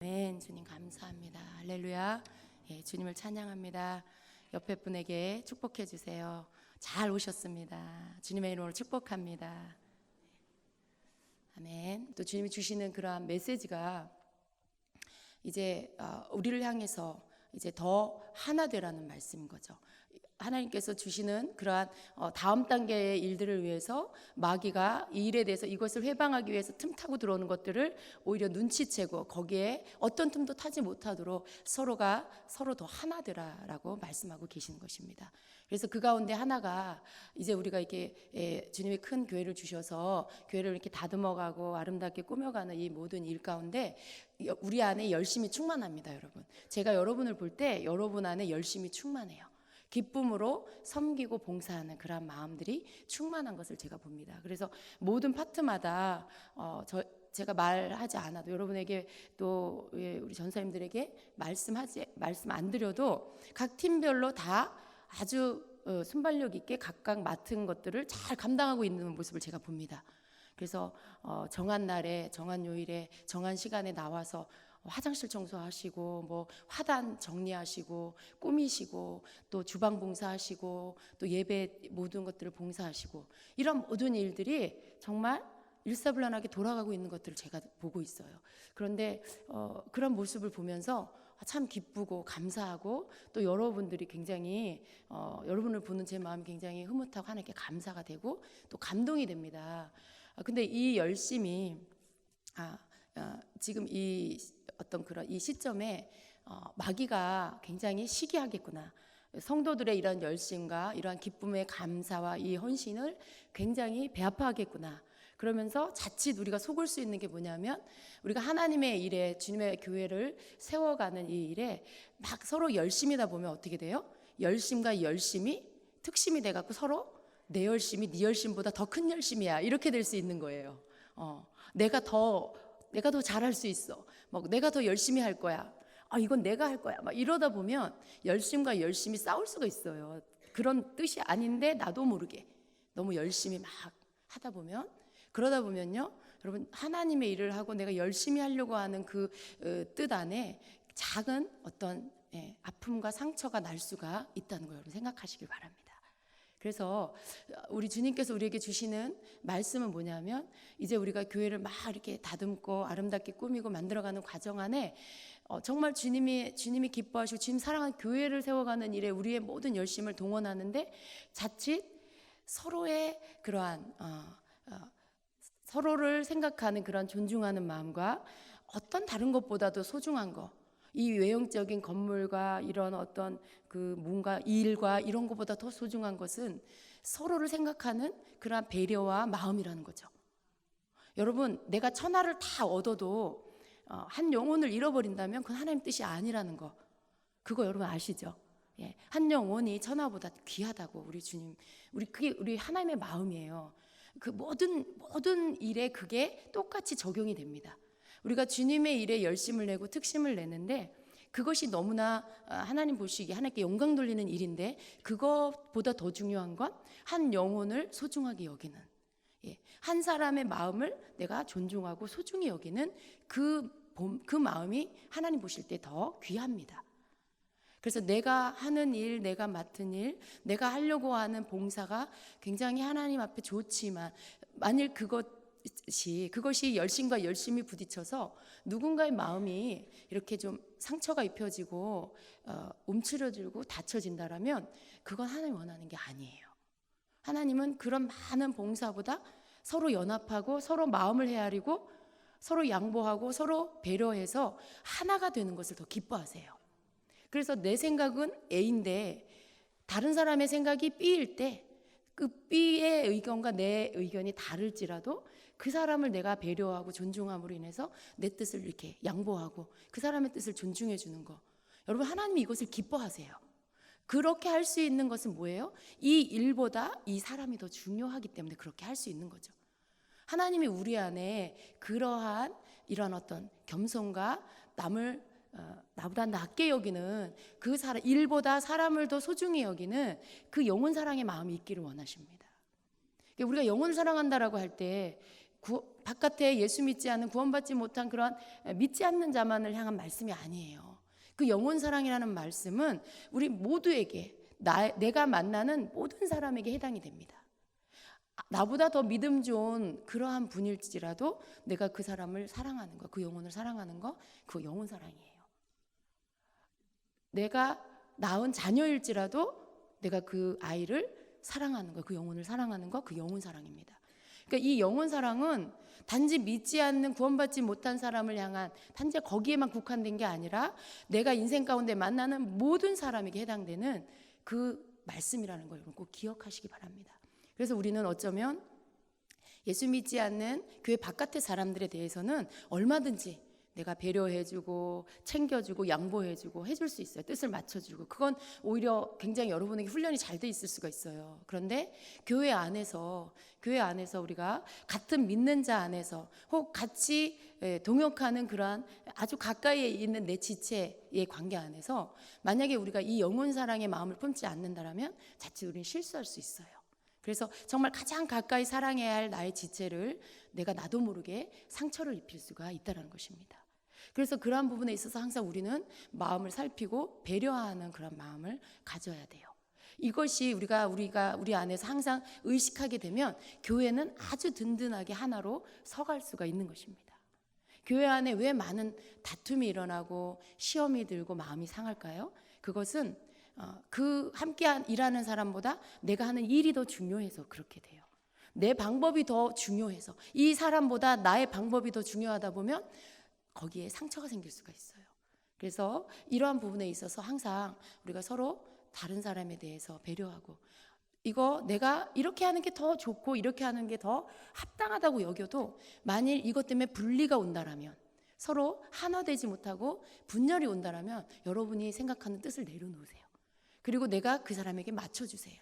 아멘. 주님 감사합니다. 할렐루야. 예, 주님을 찬양합니다. 옆에 분에게 축복해 주세요. 잘 오셨습니다. 주님의 이름으로 축복합니다. 아멘. 또 주님이 주시는 그러한 메시지가 이제 우리를 향해서 이제 더 하나 되라는 말씀인 거죠. 하나님께서 주시는 그러한 다음 단계의 일들을 위해서 마귀가 이 일에 대해서 이것을 회방하기 위해서 틈 타고 들어오는 것들을 오히려 눈치채고 거기에 어떤 틈도 타지 못하도록 서로가 서로 더 하나 되라라고 말씀하고 계시는 것입니다. 그래서 그 가운데 하나가 이제 우리가 이렇게 주님이 큰 교회를 주셔서 교회를 이렇게 다듬어가고 아름답게 꾸며가는 이 모든 일 가운데 우리 안에 열심이 충만합니다, 여러분. 제가 여러분을 볼 때 여러분 안에 열심이 충만해요. 기쁨으로 섬기고 봉사하는 그런 마음들이 충만한 것을 제가 봅니다. 그래서 모든 파트마다 제가 말하지 않아도 여러분에게 또 우리 전사님들에게 말씀 안 드려도 각 팀별로 다 아주 순발력 있게 각각 맡은 것들을 잘 감당하고 있는 모습을 제가 봅니다. 그래서 정한 날에, 정한 요일에, 정한 시간에 나와서 화장실 청소하시고 뭐 화단 정리하시고 꾸미시고 또 주방 봉사하시고 또 예배 모든 것들을 봉사하시고 이런 모든 일들이 정말 일사불란하게 돌아가고 있는 것들을 제가 보고 있어요. 그런데 그런 모습을 보면서 참 기쁘고 감사하고 또 여러분들이 굉장히 여러분을 보는 제 마음이 굉장히 흐뭇하고 하나님께 감사가 되고 또 감동이 됩니다. 근데 이 열심이 지금 이 어떤 그런 이 시점에 마귀가 굉장히 시기하겠구나. 성도들의 이런 열심과 이러한 기쁨의 감사와 이 헌신을 굉장히 배아파하겠구나. 그러면서 자칫 우리가 속을 수 있는 게 뭐냐면 우리가 하나님의 일에 주님의 교회를 세워가는 이 일에 막 서로 열심이다 보면 어떻게 돼요? 열심과 열심이 특심이 돼갖고 서로 내 열심이 네 열심보다 더 큰 열심이야 이렇게 될 수 있는 거예요. 내가 더 잘할 수 있어. 내가 더 열심히 할 거야. 이건 내가 할 거야. 막 이러다 보면 열심과 열심이 싸울 수가 있어요. 그런 뜻이 아닌데 나도 모르게 너무 열심히 막 하다 보면 그러다 보면요, 여러분 하나님의 일을 하고 내가 열심히 하려고 하는 그 뜻 안에 작은 어떤 아픔과 상처가 날 수가 있다는 걸 여러분 생각하시길 바랍니다. 그래서 우리 주님께서 우리에게 주시는 말씀은 뭐냐면 이제 우리가 교회를 막 이렇게 다듬고 아름답게 꾸미고 만들어가는 과정 안에 정말 주님이 기뻐하시고 주님 사랑하는 교회를 세워가는 일에 우리의 모든 열심을 동원하는데 자칫 서로의 그러한 서로를 생각하는 그런 존중하는 마음과 어떤 다른 것보다도 소중한 거, 이 외형적인 건물과 이런 어떤 그 뭔가 일과 이런 것보다 더 소중한 것은 서로를 생각하는 그런 배려와 마음이라는 거죠. 여러분, 내가 천하를 다 얻어도 한 영혼을 잃어버린다면 그건 하나님 뜻이 아니라는 거, 그거 여러분 아시죠? 한 영혼이 천하보다 귀하다고 우리 주님, 그게 우리 하나님의 마음이에요. 그 모든 일에 그게 똑같이 적용이 됩니다. 우리가 주님의 일에 열심을 내고 특심을 내는데 그것이 너무나 하나님 보시기에 하나님께 영광 돌리는 일인데 그것보다 더 중요한 건 한 영혼을 소중하게 여기는, 한 사람의 마음을 내가 존중하고 소중히 여기는 그 마음이 하나님 보실 때 더 귀합니다. 그래서 내가 하는 일, 내가 맡은 일, 내가 하려고 하는 봉사가 굉장히 하나님 앞에 좋지만 만일 그것이 열심과 열심이 부딪혀서 누군가의 마음이 이렇게 좀 상처가 입혀지고 움츠러들고 다쳐진다라면 그건 하나님이 원하는 게 아니에요. 하나님은 그런 많은 봉사보다 서로 연합하고 서로 마음을 헤아리고 서로 양보하고 서로 배려해서 하나가 되는 것을 더 기뻐하세요. 그래서 내 생각은 A인데 다른 사람의 생각이 B일 때 그 B의 의견과 내 의견이 다를지라도 그 사람을 내가 배려하고 존중함으로 인해서 내 뜻을 이렇게 양보하고 그 사람의 뜻을 존중해 주는 거, 여러분 하나님이 이것을 기뻐하세요. 그렇게 할 수 있는 것은 뭐예요? 이 일보다 이 사람이 더 중요하기 때문에 그렇게 할 수 있는 거죠. 하나님이 우리 안에 그러한 이런 어떤 겸손과 남을 나보다 낮게 여기는 그 사람, 일보다 사람을 더 소중히 여기는 그 영혼 사랑의 마음이 있기를 원하십니다. 우리가 영혼 사랑한다라고 할 때 바깥에 예수 믿지 않는 구원받지 못한 그런 믿지 않는 자만을 향한 말씀이 아니에요. 그 영혼 사랑이라는 말씀은 우리 모두에게 내가 만나는 모든 사람에게 해당이 됩니다. 나보다 더 믿음 좋은 그러한 분일지라도 내가 그 사람을 사랑하는 거, 그 영혼을 사랑하는 거, 그 영혼 사랑이에요. 내가 낳은 자녀일지라도 내가 그 아이를 사랑하는 거, 그 영혼을 사랑하는 거, 그 영혼 사랑입니다. 그러니까 이 영혼 사랑은 단지 믿지 않는 구원받지 못한 사람을 향한 단지 거기에만 국한된 게 아니라 내가 인생 가운데 만나는 모든 사람에게 해당되는 그 말씀이라는 걸 여러분 꼭 기억하시기 바랍니다. 그래서 우리는 어쩌면 예수 믿지 않는 교회 바깥의 사람들에 대해서는 얼마든지 내가 배려해주고 챙겨주고 양보해주고 해줄 수 있어요. 뜻을 맞춰주고. 그건 오히려 굉장히 여러분에게 훈련이 잘 돼 있을 수가 있어요. 그런데 교회 안에서 우리가 같은 믿는 자 안에서 혹 같이 동역하는 그러한 아주 가까이에 있는 내 지체의 관계 안에서 만약에 우리가 이 영혼 사랑의 마음을 품지 않는다라면 자칫 우리는 실수할 수 있어요. 그래서 정말 가장 가까이 사랑해야 할 나의 지체를 내가 나도 모르게 상처를 입힐 수가 있다는 것입니다. 그래서 그러한 부분에 있어서 항상 우리는 마음을 살피고 배려하는 그런 마음을 가져야 돼요. 이것이 우리가 우리 안에서 항상 의식하게 되면 교회는 아주 든든하게 하나로 서갈 수가 있는 것입니다. 교회 안에 왜 많은 다툼이 일어나고 시험이 들고 마음이 상할까요? 그것은 그 함께 일하는 사람보다 내가 하는 일이 더 중요해서 그렇게 돼요. 내 방법이 더 중요해서 이 사람보다 나의 방법이 더 중요하다 보면 거기에 상처가 생길 수가 있어요. 그래서 이러한 부분에 있어서 항상 우리가 서로 다른 사람에 대해서 배려하고 이거 내가 이렇게 하는 게 더 좋고 이렇게 하는 게 더 합당하다고 여겨도 만일 이것 때문에 분리가 온다라면 서로 하나되지 못하고 분열이 온다라면 여러분이 생각하는 뜻을 내려놓으세요. 그리고 내가 그 사람에게 맞춰주세요.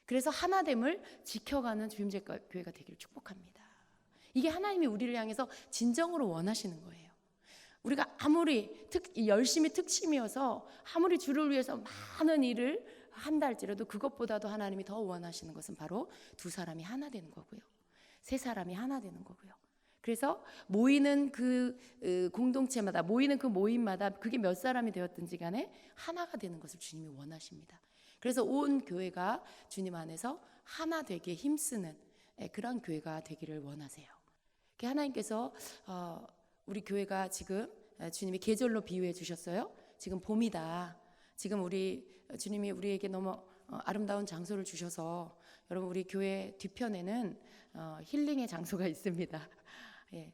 그래서 하나됨을 지켜가는 주임제 교회가 되기를 축복합니다. 이게 하나님이 우리를 향해서 진정으로 원하시는 거예요. 우리가 아무리 열심히 특심이어서 아무리 주를 위해서 많은 일을 한다 할지라도 그것보다도 하나님이 더 원하시는 것은 바로 두 사람이 하나 되는 거고요. 세 사람이 하나 되는 거고요. 그래서 모이는 그 공동체마다 모이는 그 모임마다 그게 몇 사람이 되었든지 간에 하나가 되는 것을 주님이 원하십니다. 그래서 온 교회가 주님 안에서 하나 되게 힘쓰는 그런 교회가 되기를 원하세요. 하나님께서 우리 교회가 지금 주님이 계절로 비유해 주셨어요. 지금 봄이다. 지금 주님이 우리에게 너무 아름다운 장소를 주셔서 여러분 우리 교회 뒤편에는 힐링의 장소가 있습니다. 예,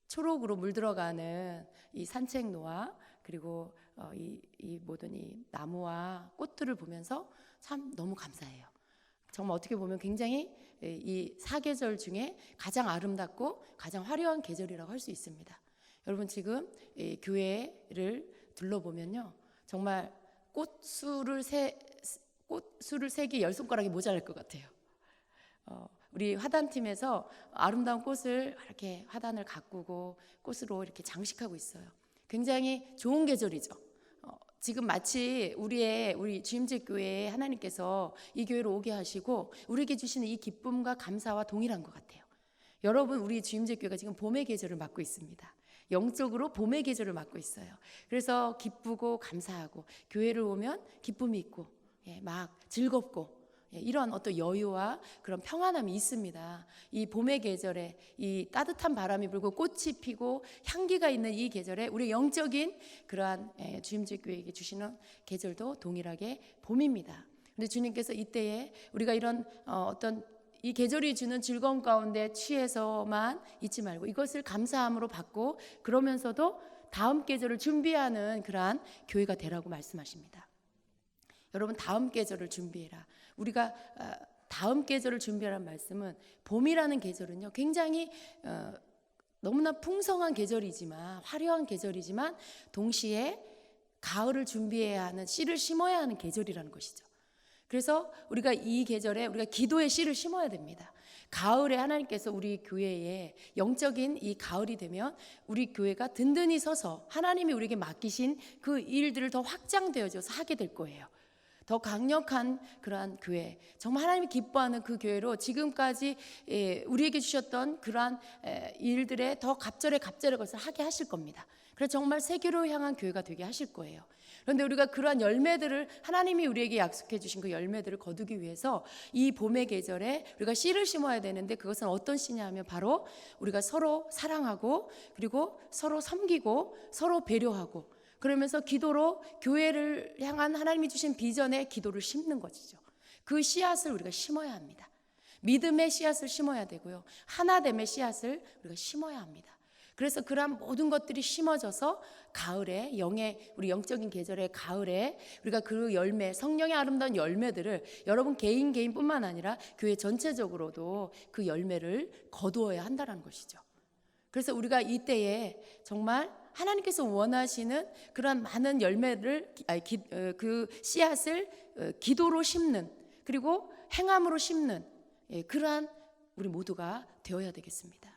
초록으로 물들어가는 이 산책로와 그리고 이 모든 이 나무와 꽃들을 보면서 참 너무 감사해요. 정말 어떻게 보면 굉장히 이 사계절 중에 가장 아름답고 가장 화려한 계절이라고 할 수 있습니다. 여러분 지금 이 교회를 둘러보면요, 정말 꽃수를 세기 10손가락이 모자랄 것 같아요. 우리 화단팀에서 아름다운 꽃을 이렇게 화단을 가꾸고 꽃으로 이렇게 장식하고 있어요. 굉장히 좋은 계절이죠. 지금 마치 우리 주임제 교회에 하나님께서 이 교회로 오게 하시고 우리에게 주시는 이 기쁨과 감사와 동일한 것 같아요. 여러분 우리 주임제 교회가 지금 봄의 계절을 맞고 있습니다. 영적으로 봄의 계절을 맞고 있어요. 그래서 기쁘고 감사하고 교회를 오면 기쁨이 있고 막 즐겁고 이런 어떤 여유와 그런 평안함이 있습니다. 이 봄의 계절에 이 따뜻한 바람이 불고 꽃이 피고 향기가 있는 이 계절에 우리 영적인 그러한 주임제 교회에게 주시는 계절도 동일하게 봄입니다. 근데 주님께서 이때에 우리가 이런 어떤 이 계절이 주는 즐거움 가운데 취해서만 있지 말고 이것을 감사함으로 받고 그러면서도 다음 계절을 준비하는 그러한 교회가 되라고 말씀하십니다. 여러분 다음 계절을 준비해라. 우리가 다음 계절을 준비하라는 말씀은 봄이라는 계절은요 굉장히 너무나 풍성한 계절이지만 화려한 계절이지만 동시에 가을을 준비해야 하는 씨를 심어야 하는 계절이라는 것이죠. 그래서 우리가 이 계절에 우리가 기도의 씨를 심어야 됩니다. 가을에 하나님께서 우리 교회에 영적인 이 가을이 되면 우리 교회가 든든히 서서 하나님이 우리에게 맡기신 그 일들을 더 확장되어져서 하게 될 거예요. 더 강력한 그러한 교회, 정말 하나님이 기뻐하는 그 교회로 지금까지 우리에게 주셨던 그러한 일들에 더 갑절의 것을 하게 하실 겁니다. 그래서 정말 세계로 향한 교회가 되게 하실 거예요. 그런데 우리가 그러한 열매들을, 하나님이 우리에게 약속해 주신 그 열매들을 거두기 위해서 이 봄의 계절에 우리가 씨를 심어야 되는데, 그것은 어떤 씨냐 하면 바로 우리가 서로 사랑하고, 그리고 서로 섬기고, 서로 배려하고, 그러면서 기도로 교회를 향한 하나님이 주신 비전의 기도를 심는 것이죠. 그 씨앗을 우리가 심어야 합니다. 믿음의 씨앗을 심어야 되고요, 하나됨의 씨앗을 우리가 심어야 합니다. 그래서 그러한 모든 것들이 심어져서 가을에, 우리 영적인 계절의 가을에 우리가 그 열매, 성령의 아름다운 열매들을 여러분 개인뿐만 아니라 교회 전체적으로도 그 열매를 거두어야 한다는 것이죠. 그래서 우리가 이때에 정말 하나님께서 원하시는 그런 많은 열매를, 그 씨앗을 기도로 심는, 그리고 행함으로 심는 그러한 우리 모두가 되어야 되겠습니다.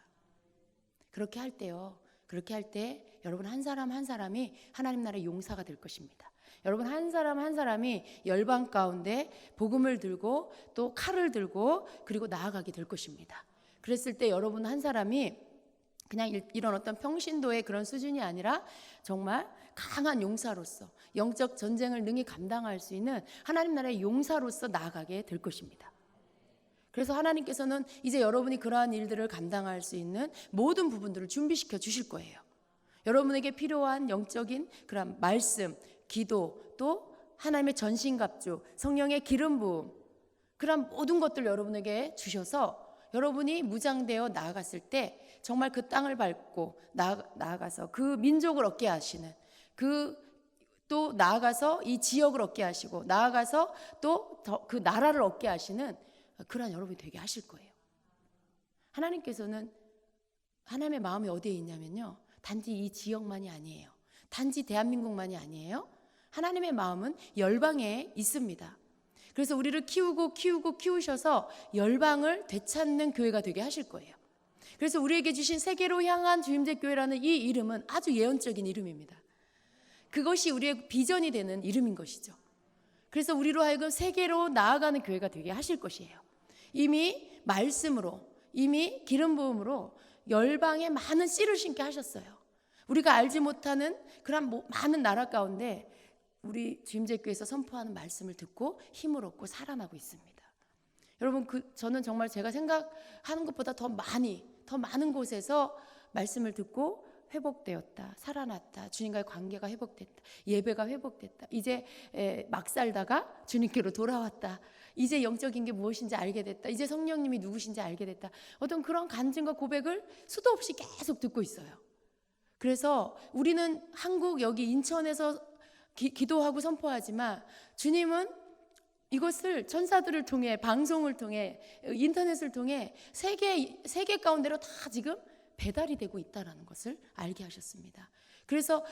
그렇게 할 때 여러분 한 사람 한 사람이 하나님 나라의 용사가 될 것입니다. 여러분 한 사람 한 사람이 열방 가운데 복음을 들고 또 칼을 들고 그리고 나아가게 될 것입니다. 그랬을 때 여러분 한 사람이 그냥 이런 어떤 평신도의 그런 수준이 아니라 정말 강한 용사로서 영적 전쟁을 능히 감당할 수 있는 하나님 나라의 용사로서 나아가게 될 것입니다. 그래서 하나님께서는 이제 여러분이 그러한 일들을 감당할 수 있는 모든 부분들을 준비시켜 주실 거예요. 여러분에게 필요한 영적인 그런 말씀, 기도, 또 하나님의 전신갑주, 성령의 기름 부음, 그런 모든 것들 여러분에게 주셔서 여러분이 무장되어 나아갔을 때 정말 그 땅을 밟고 나아가서 그 민족을 얻게 하시는, 또 나아가서 이 지역을 얻게 하시고, 나아가서 또 그 나라를 얻게 하시는 그러한 여러분이 되게 하실 거예요. 하나님께서는, 하나님의 마음이 어디에 있냐면요, 단지 이 지역만이 아니에요. 단지 대한민국만이 아니에요. 하나님의 마음은 열방에 있습니다. 그래서 우리를 키우셔서 열방을 되찾는 교회가 되게 하실 거예요. 그래서 우리에게 주신 세계로 향한 주임제 교회라는 이 이름은 아주 예언적인 이름입니다. 그것이 우리의 비전이 되는 이름인 것이죠. 그래서 우리로 하여금 세계로 나아가는 교회가 되게 하실 것이에요. 이미 말씀으로, 이미 기름 부음으로 열방에 많은 씨를 심게 하셨어요. 우리가 알지 못하는 그런 많은 나라 가운데 우리 주임제교회에서 선포하는 말씀을 듣고 힘을 얻고 살아나고 있습니다. 여러분, 저는 정말 제가 생각하는 것보다 더 많은 곳에서 말씀을 듣고 회복되었다, 살아났다, 주님과의 관계가 회복됐다, 예배가 회복됐다, 이제 막 살다가 주님께로 돌아왔다, 이제 영적인 게 무엇인지 알게 됐다, 이제 성령님이 누구신지 알게 됐다, 어떤 그런 간증과 고백을 수도 없이 계속 듣고 있어요. 그래서 우리는 한국 여기 인천에서 기도하고 선포하지만 주님은 이것을 천사들을 통해, 방송을 통해, 인터넷을 통해 세계 가운데로 다 지금 배달이 되고 있다는 것을 알게 하셨습니다. 그래서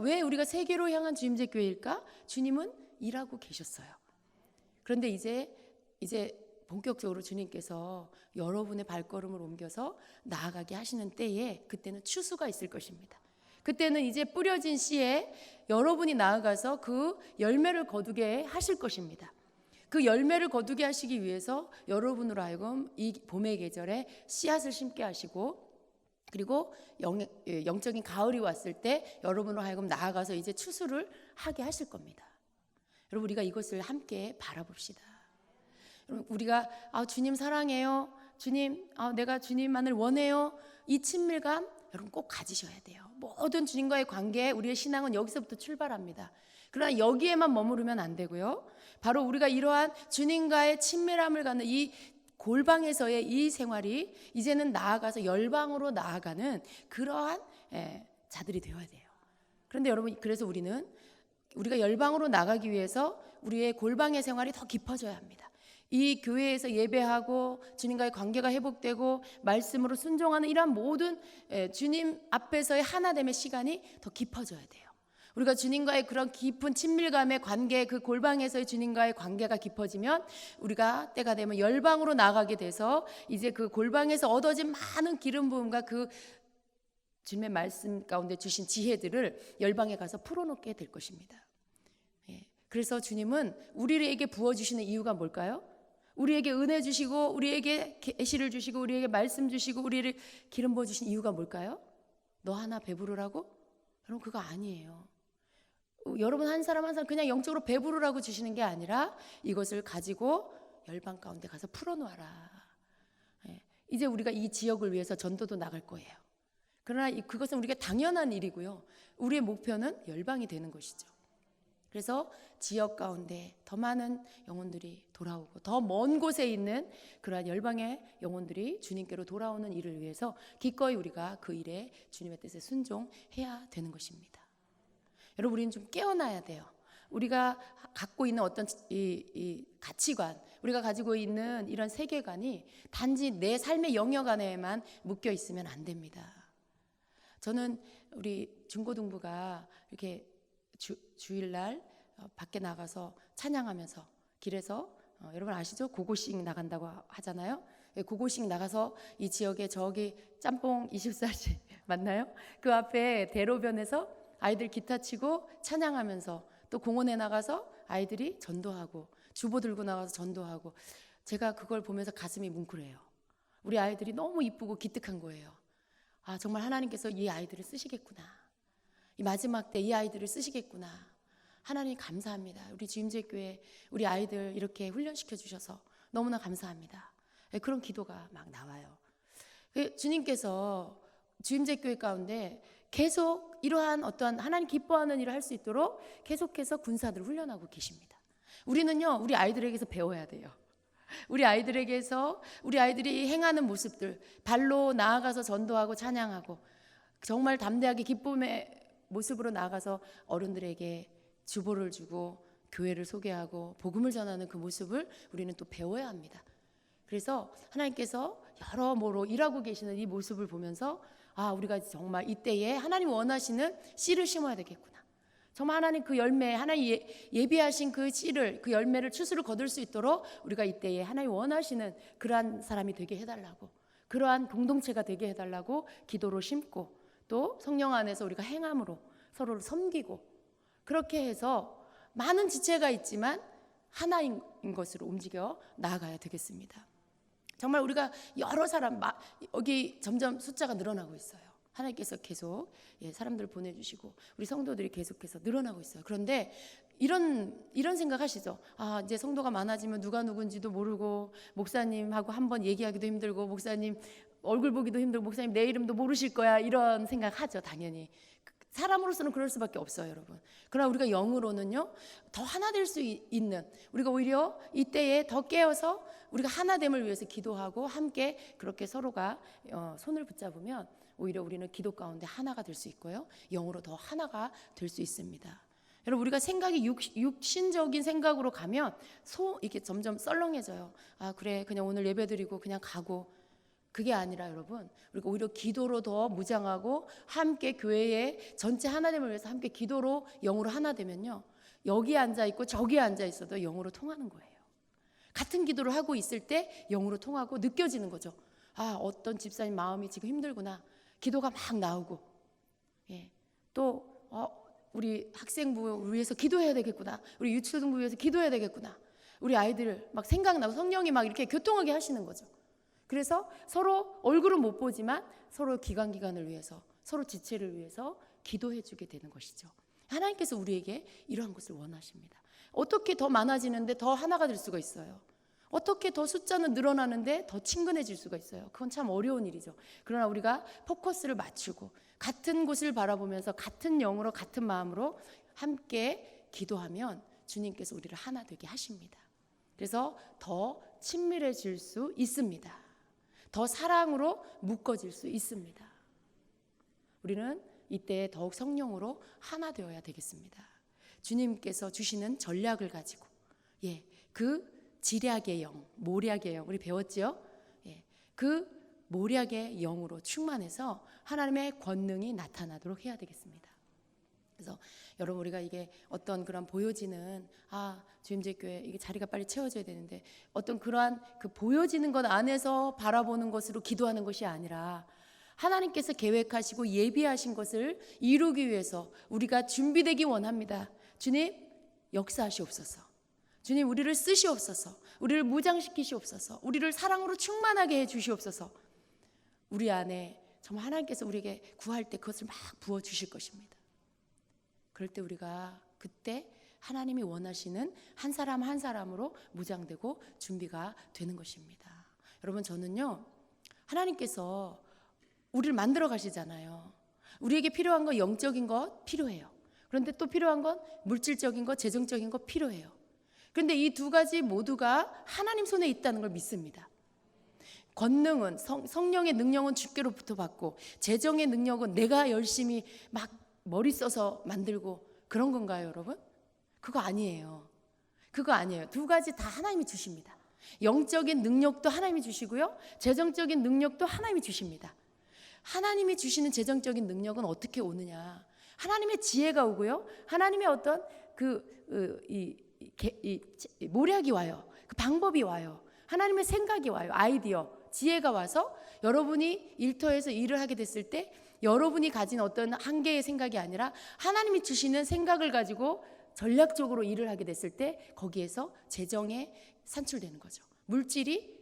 왜 우리가 세계로 향한 주임제 교회일까? 주님은 일하고 계셨어요. 그런데 이제 본격적으로 주님께서 여러분의 발걸음을 옮겨서 나아가게 하시는 때에, 그때는 추수가 있을 것입니다. 그때는 이제 뿌려진 씨에 여러분이 나아가서 그 열매를 거두게 하실 것입니다. 그 열매를 거두게 하시기 위해서 여러분으로 하여금 이 봄의 계절에 씨앗을 심게 하시고, 그리고 영적인 가을이 왔을 때 여러분으로 하여금 나아가서 이제 추수를 하게 하실 겁니다. 여러분, 우리가 이것을 함께 바라봅시다. 여러분, 우리가 주님 사랑해요, 주님, 내가 주님만을 원해요, 이 친밀감 여러분 꼭 가지셔야 돼요. 모든 주님과의 관계, 우리의 신앙은 여기서부터 출발합니다. 그러나 여기에만 머무르면 안 되고요, 바로 우리가 이러한 주님과의 친밀함을 갖는 이 골방에서의 이 생활이 이제는 나아가서 열방으로 나아가는 그러한 자들이 되어야 돼요. 그런데 여러분, 그래서 우리가 열방으로 나가기 위해서 우리의 골방의 생활이 더 깊어져야 합니다. 이 교회에서 예배하고 주님과의 관계가 회복되고 말씀으로 순종하는 이러한 모든 주님 앞에서의 하나됨의 시간이 더 깊어져야 돼요. 우리가 주님과의 그런 깊은 친밀감의 관계, 그 골방에서의 주님과의 관계가 깊어지면 우리가 때가 되면 열방으로 나가게 돼서 이제 그 골방에서 얻어진 많은 기름 부음과 그 주님의 말씀 가운데 주신 지혜들을 열방에 가서 풀어놓게 될 것입니다. 그래서 주님은 우리에게 부어주시는 이유가 뭘까요? 우리에게 은혜 주시고 우리에게 계시를 주시고 우리에게 말씀 주시고 우리를 기름 부어주신 이유가 뭘까요? 너 하나 배부르라고? 여러분 그거 아니에요. 여러분 한 사람 한 사람 그냥 영적으로 배부르라고 주시는 게 아니라 이것을 가지고 열방 가운데 가서 풀어놓아라. 이제 우리가 이 지역을 위해서 전도도 나갈 거예요. 그러나 그것은 우리가 당연한 일이고요. 우리의 목표는 열방이 되는 것이죠. 그래서 지역 가운데 더 많은 영혼들이 돌아오고 더 먼 곳에 있는 그러한 열방의 영혼들이 주님께로 돌아오는 일을 위해서 기꺼이 우리가 그 일에 주님의 뜻에 순종해야 되는 것입니다. 여러분 우리는 좀 깨어나야 돼요. 우리가 갖고 있는 어떤 이 가치관, 우리가 가지고 있는 이런 세계관이 단지 내 삶의 영역 안에만 묶여 있으면 안 됩니다. 저는 우리 중고등부가 이렇게 주일날 밖에 나가서 찬양하면서 길에서 여러분 아시죠? 고고싱 나간다고 하잖아요. 고고싱 나가서 이 지역에 저기 짬뽕 24시 맞나요? 그 앞에 대로변에서 아이들 기타 치고 찬양하면서 또 공원에 나가서 아이들이 전도하고 주보 들고 나가서 전도하고 제가 그걸 보면서 가슴이 뭉클해요. 우리 아이들이 너무 이쁘고 기특한 거예요. 아 정말 하나님께서 이 아이들을 쓰시겠구나. 이 마지막 때 이 아이들을 쓰시겠구나. 하나님 감사합니다. 우리 주임제교회 우리 아이들 이렇게 훈련시켜 주셔서 너무나 감사합니다. 그런 기도가 막 나와요. 주님께서 주임제교회 가운데 계속 이러한 어떠한 하나님 기뻐하는 일을 할 수 있도록 계속해서 군사들을 훈련하고 계십니다. 우리는요 우리 아이들에게서 배워야 돼요. 우리 아이들에게서 우리 아이들이 행하는 모습들 발로 나아가서 전도하고 찬양하고 정말 담대하게 기쁨의 모습으로 나아가서 어른들에게 주보를 주고 교회를 소개하고 복음을 전하는 그 모습을 우리는 또 배워야 합니다. 그래서 하나님께서 여러모로 일하고 계시는 이 모습을 보면서 아 우리가 정말 이때에 하나님 원하시는 씨를 심어야 되겠구나. 정말 하나님 그 열매 하나님 예비하신 그 씨를 그 열매를 추수를 거둘 수 있도록 우리가 이때에 하나님 원하시는 그러한 사람이 되게 해달라고 그러한 공동체가 되게 해달라고 기도로 심고 또 성령 안에서 우리가 행함으로 서로를 섬기고 그렇게 해서 많은 지체가 있지만 하나인 것으로 움직여 나아가야 되겠습니다. 정말 우리가 여러 사람 여기 점점 숫자가 늘어나고 있어요. 하나님께서 계속 사람들을 보내주시고 우리 성도들이 계속해서 늘어나고 있어요. 그런데 이런 생각하시죠? 아 이제 성도가 많아지면 누가 누군지도 모르고 목사님하고 한번 얘기하기도 힘들고 목사님 얼굴 보기도 힘들고 목사님 내 이름도 모르실 거야 이런 생각하죠. 당연히 사람으로서는 그럴 수밖에 없어요, 여러분. 그러나 우리가 영으로는요 더 하나 될 수 있는 우리가 오히려 이때에 더 깨어서 우리가 하나됨을 위해서 기도하고 함께 그렇게 서로가 손을 붙잡으면 오히려 우리는 기도 가운데 하나가 될 수 있고요 영으로 더 하나가 될 수 있습니다. 여러분 우리가 생각이 육신적인 생각으로 가면 이렇게 점점 썰렁해져요. 아 그래 그냥 오늘 예배드리고 그냥 가고 그게 아니라 여러분 우리가 오히려 기도로 더 무장하고 함께 교회의 전체 하나됨을 위해서 함께 기도로 영으로 하나 되면요 여기 앉아 있고 저기 앉아 있어도 영으로 통하는 거예요. 같은 기도를 하고 있을 때 영으로 통하고 느껴지는 거죠. 아 어떤 집사님 마음이 지금 힘들구나. 기도가 막 나오고 또 우리 학생부 위해서 기도해야 되겠구나. 우리 유초등부 위해서 기도해야 되겠구나. 우리 아이들 막 생각나고 성령이 막 이렇게 교통하게 하시는 거죠. 그래서 서로 얼굴은 못 보지만 서로 기간을 위해서 서로 지체를 위해서 기도해 주게 되는 것이죠. 하나님께서 우리에게 이러한 것을 원하십니다. 어떻게 더 많아지는데 더 하나가 될 수가 있어요. 어떻게 더 숫자는 늘어나는데 더 친근해질 수가 있어요. 그건 참 어려운 일이죠. 그러나 우리가 포커스를 맞추고 같은 곳을 바라보면서 같은 영으로 같은 마음으로 함께 기도하면 주님께서 우리를 하나 되게 하십니다. 그래서 더 친밀해질 수 있습니다. 더 사랑으로 묶어질 수 있습니다. 우리는 이때 더욱 성령으로 하나 되어야 되겠습니다. 주님께서 주시는 전략을 가지고 그 지략의 영, 모략의 영 우리 배웠죠? 그 모략의 영으로 충만해서 하나님의 권능이 나타나도록 해야 되겠습니다. 그래서 여러분 우리가 이게 어떤 그런 보여지는 주임제교회 이게 자리가 빨리 채워져야 되는데 어떤 그러한 그 보여지는 것 안에서 바라보는 것으로 기도하는 것이 아니라 하나님께서 계획하시고 예비하신 것을 이루기 위해서 우리가 준비되기 원합니다. 주님 역사하시옵소서. 주님, 우리를 쓰시옵소서. 우리를 무장시키시옵소서. 우리를 사랑으로 충만하게 해 주시옵소서. 우리 안에 정말 하나님께서 우리에게 구할 때 그것을 막 부어주실 것입니다. 그럴 때 우리가 그때 하나님이 원하시는 한 사람 한 사람으로 무장되고 준비가 되는 것입니다. 여러분, 저는요, 하나님께서 우리를 만들어 가시잖아요. 우리에게 필요한 거, 영적인 것 필요해요. 그런데 또 필요한 건 물질적인 것, 재정적인 것 필요해요. 그런데 이 두 가지 모두가 하나님 손에 있다는 걸 믿습니다. 권능은, 성령의 능력은 주께로부터 받고, 재정의 능력은 내가 열심히 막 머리 써서 만들고 그런 건가요, 여러분? 그거 아니에요. 그거 아니에요. 두 가지 다 하나님이 주십니다. 영적인 능력도 하나님이 주시고요, 재정적인 능력도 하나님이 주십니다. 하나님이 주시는 재정적인 능력은 어떻게 오느냐? 하나님의 지혜가 오고요, 하나님의 어떤 모략이 와요. 그 방법이 와요. 하나님의 생각이 와요. 아이디어, 지혜가 와서 여러분이 일터에서 일을 하게 됐을 때 여러분이 가진 어떤 한계의 생각이 아니라 하나님이 주시는 생각을 가지고 전략적으로 일을 하게 됐을 때 거기에서 재정에 산출되는 거죠. 물질이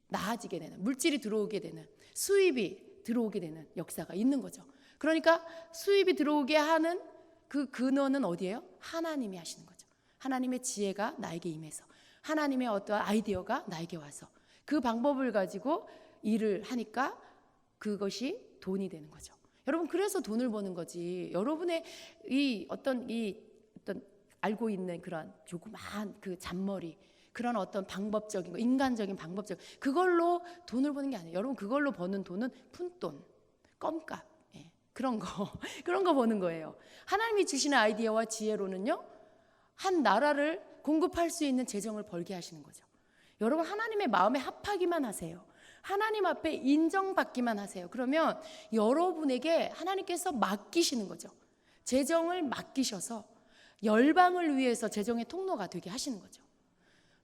나아지게 되는, 물질이 들어오게 되는, 수입이 들어오게 되는 역사가 있는 거죠. 그러니까 수입이 들어오게 하는 그 근원은 어디예요? 하나님이 하시는 거죠. 하나님의 지혜가 나에게 임해서, 하나님의 어떠한 아이디어가 나에게 와서 그 방법을 가지고 일을 하니까 그것이 돈이 되는 거죠. 여러분, 그래서 돈을 버는 거지. 여러분의 어떤 알고 있는 그런 조그마한 그 잔머리, 그런 어떤 방법적인 거, 인간적인 방법적, 그걸로 돈을 버는 게 아니에요. 여러분, 그걸로 버는 돈은 푼돈, 껌값, 그런 거 버는 거예요. 하나님이 주시는 아이디어와 지혜로는요, 한 나라를 공급할 수 있는 재정을 벌게 하시는 거죠. 여러분, 하나님의 마음에 합하기만 하세요. 하나님 앞에 인정받기만 하세요. 그러면 여러분에게 하나님께서 맡기시는 거죠. 재정을 맡기셔서 열방을 위해서 재정의 통로가 되게 하시는 거죠.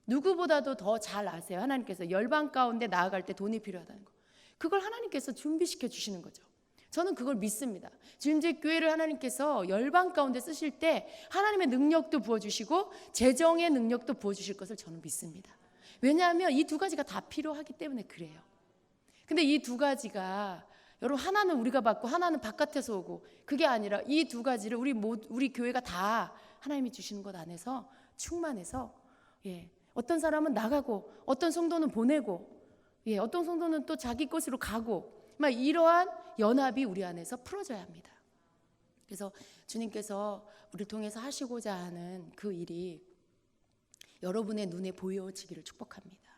누구보다도 더 잘 아세요. 하나님께서 열방 가운데 나아갈 때 돈이 필요하다는 거. 그걸 하나님께서 준비시켜 주시는 거죠. 저는 그걸 믿습니다. 지금 제 교회를 하나님께서 열방 가운데 쓰실 때 하나님의 능력도 부어주시고 재정의 능력도 부어주실 것을 저는 믿습니다. 왜냐하면 이 두 가지가 다 필요하기 때문에 그래요. 근데 이 두 가지가, 여러분, 하나는 우리가 받고 하나는 바깥에서 오고, 그게 아니라 이 두 가지를 우리 교회가 다 하나님이 주시는 것 안에서 충만해서, 어떤 사람은 나가고, 어떤 성도는 보내고, 어떤 성도는 또 자기 것으로 가고, 막 이러한 연합이 우리 안에서 풀어져야 합니다. 그래서 주님께서 우리를 통해서 하시고자 하는 그 일이 여러분의 눈에 보여지기를 축복합니다.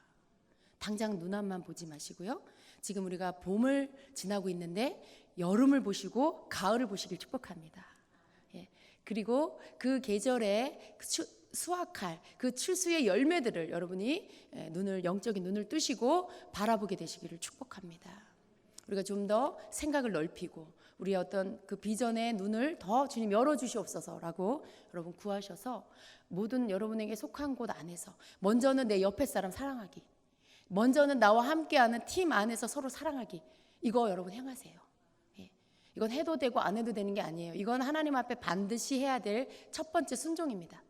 당장 눈 앞만 보지 마시고요, 지금 우리가 봄을 지나고 있는데 여름을 보시고 가을을 보시길 축복합니다. 그리고 그 계절에 수확할 그 추수의 열매들을 여러분이 영적인 눈을 뜨시고 바라보게 되시기를 축복합니다. 우리가 좀 더 생각을 넓히고 우리의 어떤 그 비전의 눈을 더 주님 열어주시옵소서라고 여러분 구하셔서, 모든 여러분에게 속한 곳 안에서 먼저는 내 옆에 사람 사랑하기, 먼저는 나와 함께하는 팀 안에서 서로 사랑하기, 이거 여러분 행하세요. 이건 해도 되고 안 해도 되는 게 아니에요. 이건 하나님 앞에 반드시 해야 될 첫 번째 순종입니다.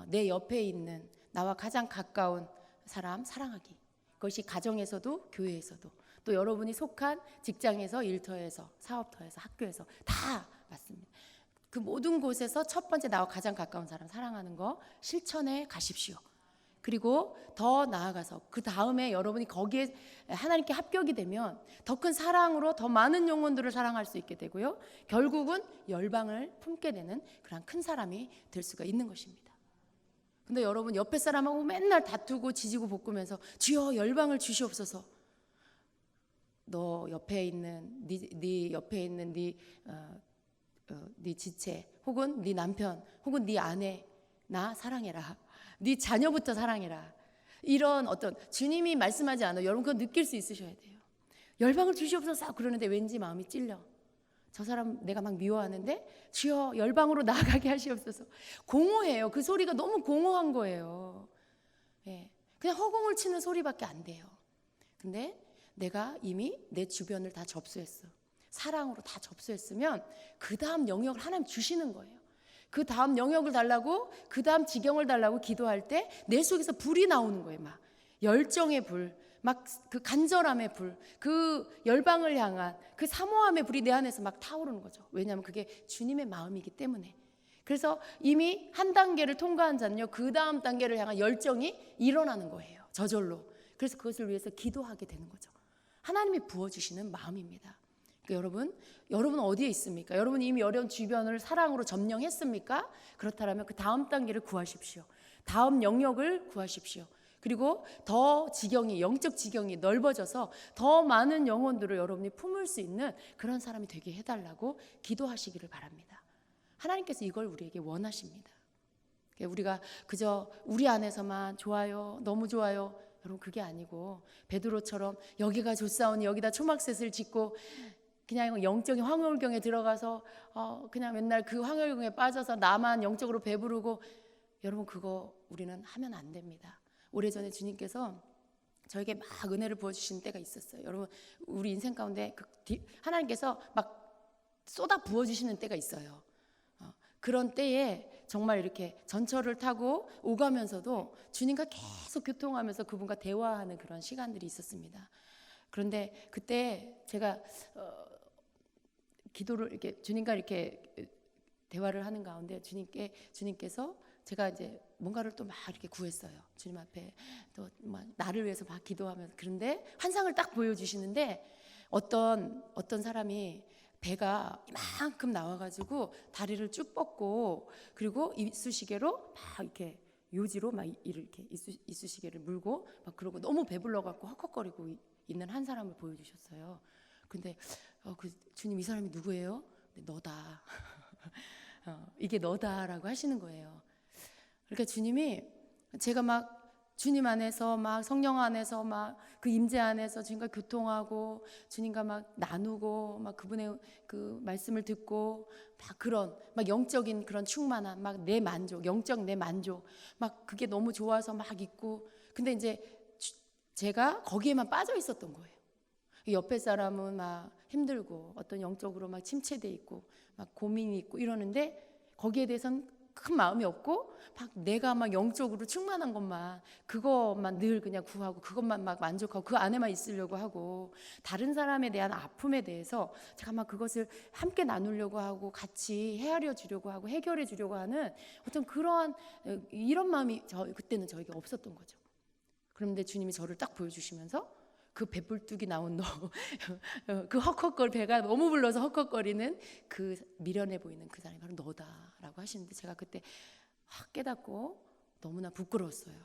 내 옆에 있는 나와 가장 가까운 사람 사랑하기. 그것이 가정에서도 교회에서도, 또 여러분이 속한 직장에서, 일터에서, 사업터에서, 학교에서 다 맞습니다. 그 모든 곳에서 첫 번째 나와 가장 가까운 사람 사랑하는 거 실천해 가십시오. 그리고 더 나아가서 그 다음에 여러분이 거기에 하나님께 합격이 되면 더 큰 사랑으로 더 많은 영혼들을 사랑할 수 있게 되고요, 결국은 열방을 품게 되는 그런 큰 사람이 될 수가 있는 것입니다. 근데 여러분, 옆에 사람하고 맨날 다투고 지지고 볶으면서 주여 열방을 주시옵소서. 너 옆에 있는 네 옆에 있는 네 지체, 혹은 네 남편, 혹은 네 아내 나 사랑해라. 네 자녀부터 사랑해라. 이런 어떤, 주님이 말씀하지 않아요. 여러분 그거 느낄 수 있으셔야 돼요. 열방을 주시옵소서 그러는데 왠지 마음이 찔려. 저 사람 내가 막 미워하는데 주여 열방으로 나아가게 하시옵소서. 공허해요. 그 소리가 너무 공허한 거예요. 그냥 허공을 치는 소리밖에 안 돼요. 근데 내가 이미 내 주변을 다 접수했어. 사랑으로 다 접수했으면 그 다음 영역을 하나님 주시는 거예요. 그 다음 영역을 달라고, 그 다음 지경을 달라고 기도할 때 내 속에서 불이 나오는 거예요. 막 열정의 불, 막 그 간절함의 불, 그 열방을 향한 그 사모함의 불이 내 안에서 막 타오르는 거죠. 왜냐하면 그게 주님의 마음이기 때문에. 그래서 이미 한 단계를 통과한 자는요, 그 다음 단계를 향한 열정이 일어나는 거예요. 저절로. 그래서 그것을 위해서 기도하게 되는 거죠. 하나님이 부어주시는 마음입니다. 그러니까 여러분 어디에 있습니까? 여러분 이미 여러분 주변을 사랑으로 점령했습니까? 그렇다면 그 다음 단계를 구하십시오. 다음 영역을 구하십시오. 그리고 더 지경이, 영적 지경이 넓어져서 더 많은 영혼들을 여러분이 품을 수 있는 그런 사람이 되게 해달라고 기도하시기를 바랍니다. 하나님께서 이걸 우리에게 원하십니다. 우리가 그저 우리 안에서만 좋아요, 너무 좋아요, 여러분 그게 아니고 베드로처럼 여기가 좋사오니 여기다 초막셋을 짓고 그냥 영적인 황홀경에 들어가서 그냥 맨날 그 황홀경에 빠져서 나만 영적으로 배부르고, 여러분 그거 우리는 하면 안 됩니다. 오래전에 주님께서 저에게 막 은혜를 부어주신 때가 있었어요. 여러분 우리 인생 가운데 하나님께서 막 쏟아 부어주시는 때가 있어요. 그런 때에 정말 이렇게 전철을 타고 오가면서도 주님과 계속 교통하면서 그분과 대화하는 그런 시간들이 있었습니다. 그런데 그때 제가 기도를 이렇게 주님과 이렇게 대화를 하는 가운데 주님께서 제가 이제 뭔가를 또 막 이렇게 구했어요. 주님 앞에 또 막 나를 위해서 막 기도하면서. 그런데 환상을 딱 보여주시는데 어떤 사람이 배가 이만큼 나와가지고 다리를 쭉 뻗고, 그리고 이쑤시개로 막 이렇게 요지로 막 이렇게 이쑤시개를 물고 막 그러고 너무 배불러갖고 헉헉거리고 있는 한 사람을 보여주셨어요. 근데 주님 이 사람이 누구예요? 너다. 이게 너다라고 하시는 거예요. 그러니까 주님이 제가 막 주님 안에서 막 성령 안에서 막 그 임재 안에서 주님과 교통하고 주님과 막 나누고 막 그분의 그 말씀을 듣고 막 그런 막 영적인 그런 충만함, 막 내 만족, 영적 내 만족, 막 그게 너무 좋아서 막 있고, 근데 이제 제가 거기에만 빠져 있었던 거예요. 옆에 사람은 막 힘들고 어떤 영적으로 막 침체돼 있고 막 고민이 있고 이러는데 거기에 대해서는 큰 마음이 없고 막 내가 막 영적으로 충만한 그것만 늘 그냥 구하고 그것만 막 만족하고 그 안에만 있으려고 하고, 다른 사람에 대한 아픔에 대해서 제가 막 그것을 함께 나누려고 하고 같이 헤아려 주려고 하고 해결해 주려고 하는 어떤 그러한 이런 마음이 그때는 저에게 없었던 거죠. 그런데 주님이 저를 딱 보여주시면서 그 배불뚝이 나온 그 헉헉거리, 배가 너무 불러서 헉헉거리는 그 미련해 보이는 그 사람이 바로 너다라고 하시는데, 제가 그때 확 깨닫고 너무나 부끄러웠어요.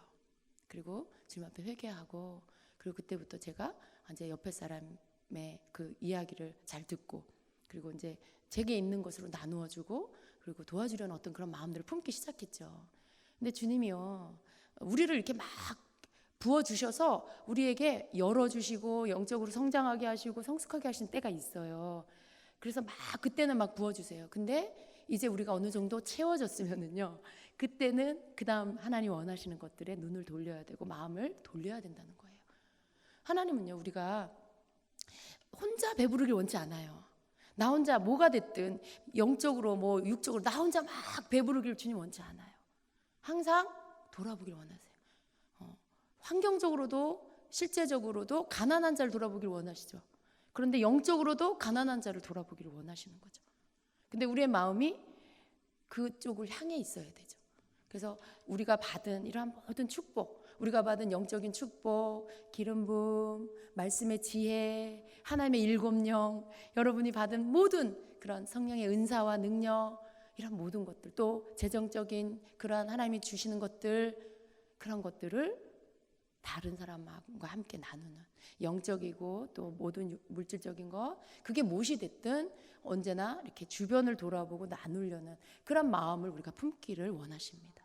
그리고 주님 앞에 회개하고, 그리고 그때부터 제가 이제 옆에 사람의 그 이야기를 잘 듣고, 그리고 이제 제게 있는 것으로 나누어 주고, 그리고 도와주려는 어떤 그런 마음들을 품기 시작했죠. 근데 주님이요, 우리를 이렇게 막 부어주셔서 우리에게 열어주시고 영적으로 성장하게 하시고 성숙하게 하시는 때가 있어요. 그래서 막 그때는 막 부어주세요. 근데 이제 우리가 어느 정도 채워졌으면은요, 그때는 그 다음 하나님 원하시는 것들에 눈을 돌려야 되고 마음을 돌려야 된다는 거예요. 하나님은요, 우리가 혼자 배부르길 원치 않아요. 나 혼자 뭐가 됐든 영적으로 뭐 육적으로 나 혼자 막 배부르길 주님 원치 않아요. 항상 돌아보길 원하세요. 환경적으로도 실제적으로도 가난한 자를 돌아보길 원하시죠. 그런데 영적으로도 가난한 자를 돌아보기를 원하시는 거죠. 근데 우리의 마음이 그쪽을 향해 있어야 되죠. 그래서 우리가 받은 이러한 모든 축복, 우리가 받은 영적인 축복, 기름 부음, 말씀의 지혜, 하나님의 일곱 영, 여러분이 받은 모든 그런 성령의 은사와 능력, 이런 모든 것들, 또 재정적인 그러한 하나님이 주시는 것들, 그런 것들을 다른 사람과 함께 나누는, 영적이고 또 모든 물질적인 것, 그게 무엇이 됐든 언제나 이렇게 주변을 돌아보고 나누려는 그런 마음을 우리가 품기를 원하십니다.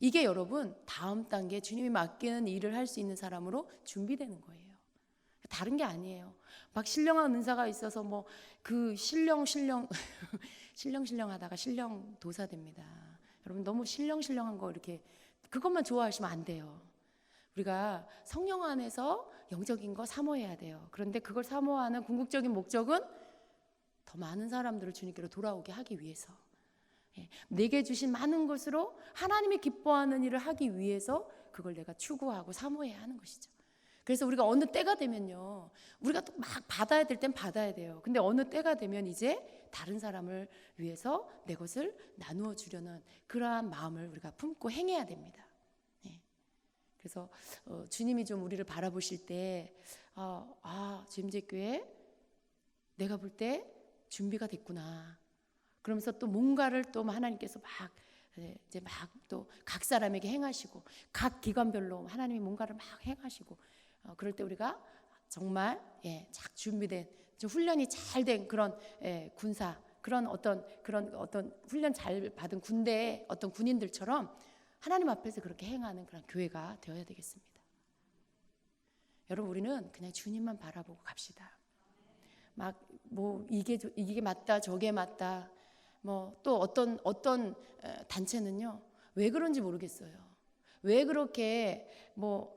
이게 여러분 다음 단계 주님이 맡기는 일을 할 수 있는 사람으로 준비되는 거예요. 다른 게 아니에요. 막 신령한 은사가 있어서 뭐 그 신령 하다가 신령 도사 됩니다. 여러분 너무 신령한 거 이렇게 그것만 좋아하시면 안 돼요. 우리가 성령 안에서 영적인 거 사모해야 돼요. 그런데 그걸 사모하는 궁극적인 목적은 더 많은 사람들을 주님께로 돌아오게 하기 위해서. 내게 주신 많은 것으로 하나님이 기뻐하는 일을 하기 위해서 그걸 내가 추구하고 사모해야 하는 것이죠. 그래서 우리가 어느 때가 되면요, 우리가 또 막 받아야 될 땐 받아야 돼요. 근데 어느 때가 되면 이제 다른 사람을 위해서 내 것을 나누어 주려는 그러한 마음을 우리가 품고 행해야 됩니다. 그래서 주님이 좀 우리를 바라보실 때 주임제교회 내가 볼 때 준비가 됐구나. 그러면서 또 뭔가를 또 하나님께서 막 이제 막 또 각 사람에게 행하시고 각 기관별로 하나님이 뭔가를 막 행하시고 그럴 때 우리가 정말 잘 준비된 훈련이 잘 된 그런 군사 그런 어떤 훈련 잘 받은 군대의 어떤 군인들처럼 하나님 앞에서 그렇게 행하는 그런 교회가 되어야 되겠습니다. 여러분 우리는 그냥 주님만 바라보고 갑시다. 막 뭐 이게 맞다 저게 맞다 뭐 또 어떤 단체는요 왜 그런지 모르겠어요. 왜 그렇게 뭐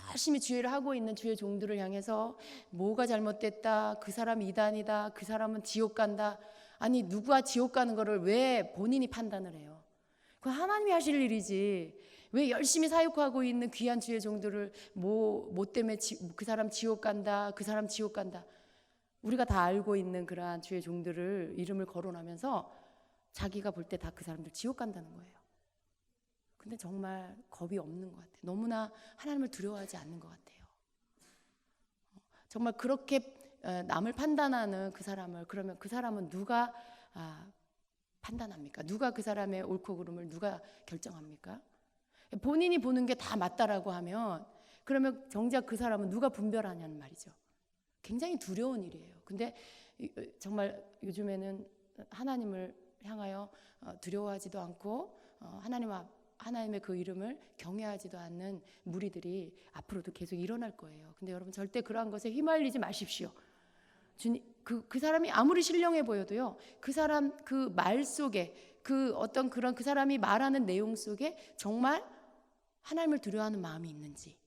열심히 주의를 하고 있는 주의 종들을 향해서 뭐가 잘못됐다, 그 사람 이단이다, 그 사람은 지옥 간다. 아니 누가 지옥 가는 거를 왜 본인이 판단을 해요? 그건 하나님이 하실 일이지. 왜 열심히 사역하고 있는 귀한 주의 종들을 뭐 때문에 그 사람 지옥 간다, 그 사람 지옥 간다. 우리가 다 알고 있는 그러한 주의 종들을 이름을 거론하면서 자기가 볼 때 다 그 사람들 지옥 간다는 거예요. 근데 정말 겁이 없는 것 같아요. 너무나 하나님을 두려워하지 않는 것 같아요. 정말 그렇게 남을 판단하는 그 사람을 그러면 그 사람은 누가 판단합니까? 누가 그 사람의 옳고 그름을 누가 결정합니까? 본인이 보는 게 다 맞다라고 하면 그러면 정작 그 사람은 누가 분별하냐는 말이죠. 굉장히 두려운 일이에요. 근데 정말 요즘에는 하나님을 향하여 두려워하지도 않고 하나님의 그 이름을 경외하지도 않는 무리들이 앞으로도 계속 일어날 거예요. 근데 여러분 절대 그러한 것에 휘말리지 마십시오. 그 사람이 아무리 신령해 보여도요. 그 사람 그 말 속에 그 사람이 말하는 내용 속에 정말 하나님을 두려워하는 마음이 있는지,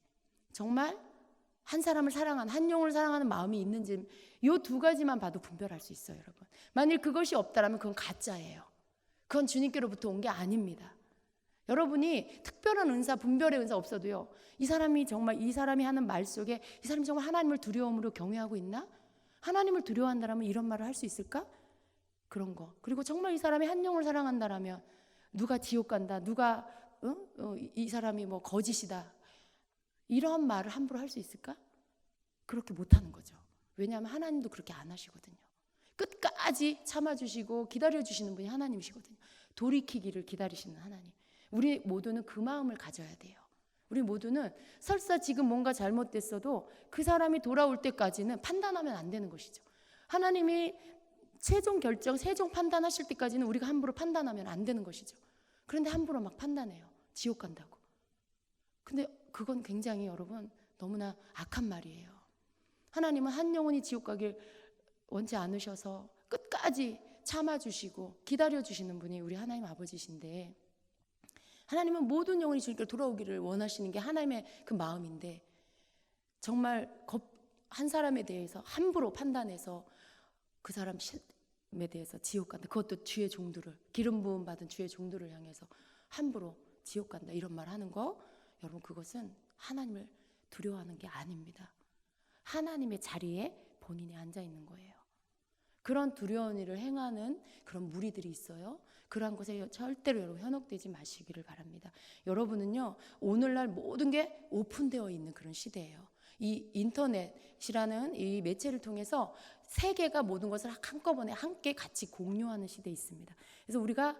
정말 한 사람을 사랑하는 한 영혼을 사랑하는 마음이 있는지 이 두 가지만 봐도 분별할 수 있어요, 여러분. 만일 그것이 없다라면 그건 가짜예요. 그건 주님께로부터 온 게 아닙니다. 여러분이 특별한 은사, 분별의 은사 없어도요. 이 사람이 하는 말 속에 이 사람이 정말 하나님을 두려움으로 경외하고 있나? 하나님을 두려워한다라면 이런 말을 할 수 있을까? 그런 거. 그리고 정말 이 사람이 한 영혼을 사랑한다라면 누가 지옥 간다, 누가 이 사람이 뭐 거짓이다. 이런 말을 함부로 할 수 있을까? 그렇게 못하는 거죠. 왜냐하면 하나님도 그렇게 안 하시거든요. 끝까지 참아주시고 기다려주시는 분이 하나님이시거든요. 돌이키기를 기다리시는 하나님. 우리 모두는 그 마음을 가져야 돼요. 우리 모두는 설사 지금 뭔가 잘못됐어도 그 사람이 돌아올 때까지는 판단하면 안 되는 것이죠. 하나님이 최종 결정, 최종 판단하실 때까지는 우리가 함부로 판단하면 안 되는 것이죠. 그런데 함부로 막 판단해요. 지옥 간다고. 근데 그건 굉장히 여러분 너무나 악한 말이에요. 하나님은 한 영혼이 지옥 가길 원치 않으셔서 끝까지 참아주시고 기다려주시는 분이 우리 하나님 아버지신데, 하나님은 모든 영혼이 주님께 돌아오기를 원하시는 게 하나님의 그 마음인데, 정말 한 사람에 대해서 함부로 판단해서 그 사람에 대해서 지옥 간다. 그것도 주의 종들을, 기름 부음 받은 주의 종들을 향해서 함부로 지옥 간다 이런 말 하는 거, 여러분 그것은 하나님을 두려워하는 게 아닙니다. 하나님의 자리에 본인이 앉아 있는 거예요. 그런 두려운 일을 행하는 그런 무리들이 있어요. 그러한 것에 절대로 여러분 현혹되지 마시기를 바랍니다. 여러분은요, 오늘날 모든 게 오픈되어 있는 그런 시대예요. 이 인터넷이라는 이 매체를 통해서 세계가 모든 것을 한꺼번에 함께 같이 공유하는 시대에 있습니다. 그래서 우리가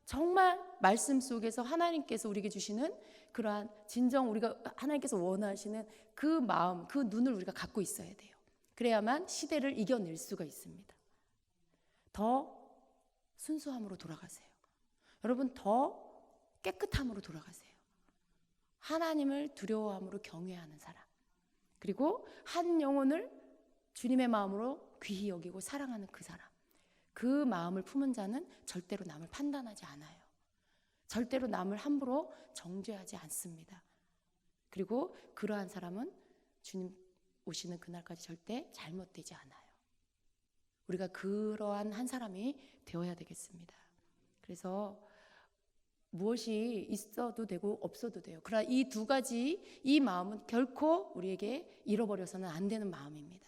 정말 말씀 속에서 하나님께서 우리에게 주시는 그러한 진정 우리가 하나님께서 원하시는 그 마음, 그 눈을 우리가 갖고 있어야 돼요. 그래야만 시대를 이겨낼 수가 있습니다. 더 순수함으로 돌아가세요. 여러분 더 깨끗함으로 돌아가세요. 하나님을 두려워함으로 경외하는 사람, 그리고 한 영혼을 주님의 마음으로 귀히 여기고 사랑하는 그 사람, 그 마음을 품은 자는 절대로 남을 판단하지 않아요. 절대로 남을 함부로 정죄하지 않습니다. 그리고 그러한 사람은 주님 오시는 그날까지 절대 잘못되지 않아요. 우리가 그러한 한 사람이 되어야 되겠습니다. 그래서 무엇이 있어도 되고 없어도 돼요. 그러나 이 두 가지, 이 마음은 결코 우리에게 잃어버려서는 안 되는 마음입니다.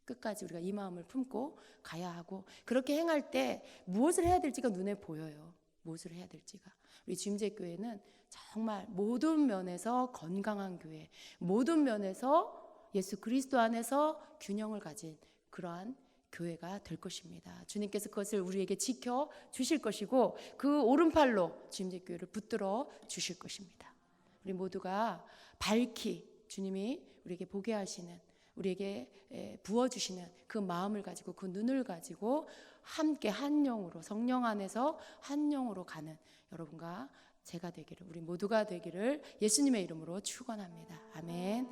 끝까지 우리가 이 마음을 품고 가야 하고, 그렇게 행할 때 무엇을 해야 될지가 눈에 보여요. 무엇을 해야 될지가. 우리 주임제교회는 정말 모든 면에서 건강한 교회, 모든 면에서 예수 그리스도 안에서 균형을 가진 그러한 교회가 될 것입니다. 주님께서 그것을 우리에게 지켜 주실 것이고, 그 오른팔로 주임제교회를 붙들어 주실 것입니다. 우리 모두가 밝히 주님이 우리에게 보게 하시는, 우리에게 부어주시는 그 마음을 가지고, 그 눈을 가지고 함께 한 영으로, 성령 안에서 한 영으로 가는 여러분과 제가 되기를, 우리 모두가 되기를 예수님의 이름으로 축원합니다. 아멘.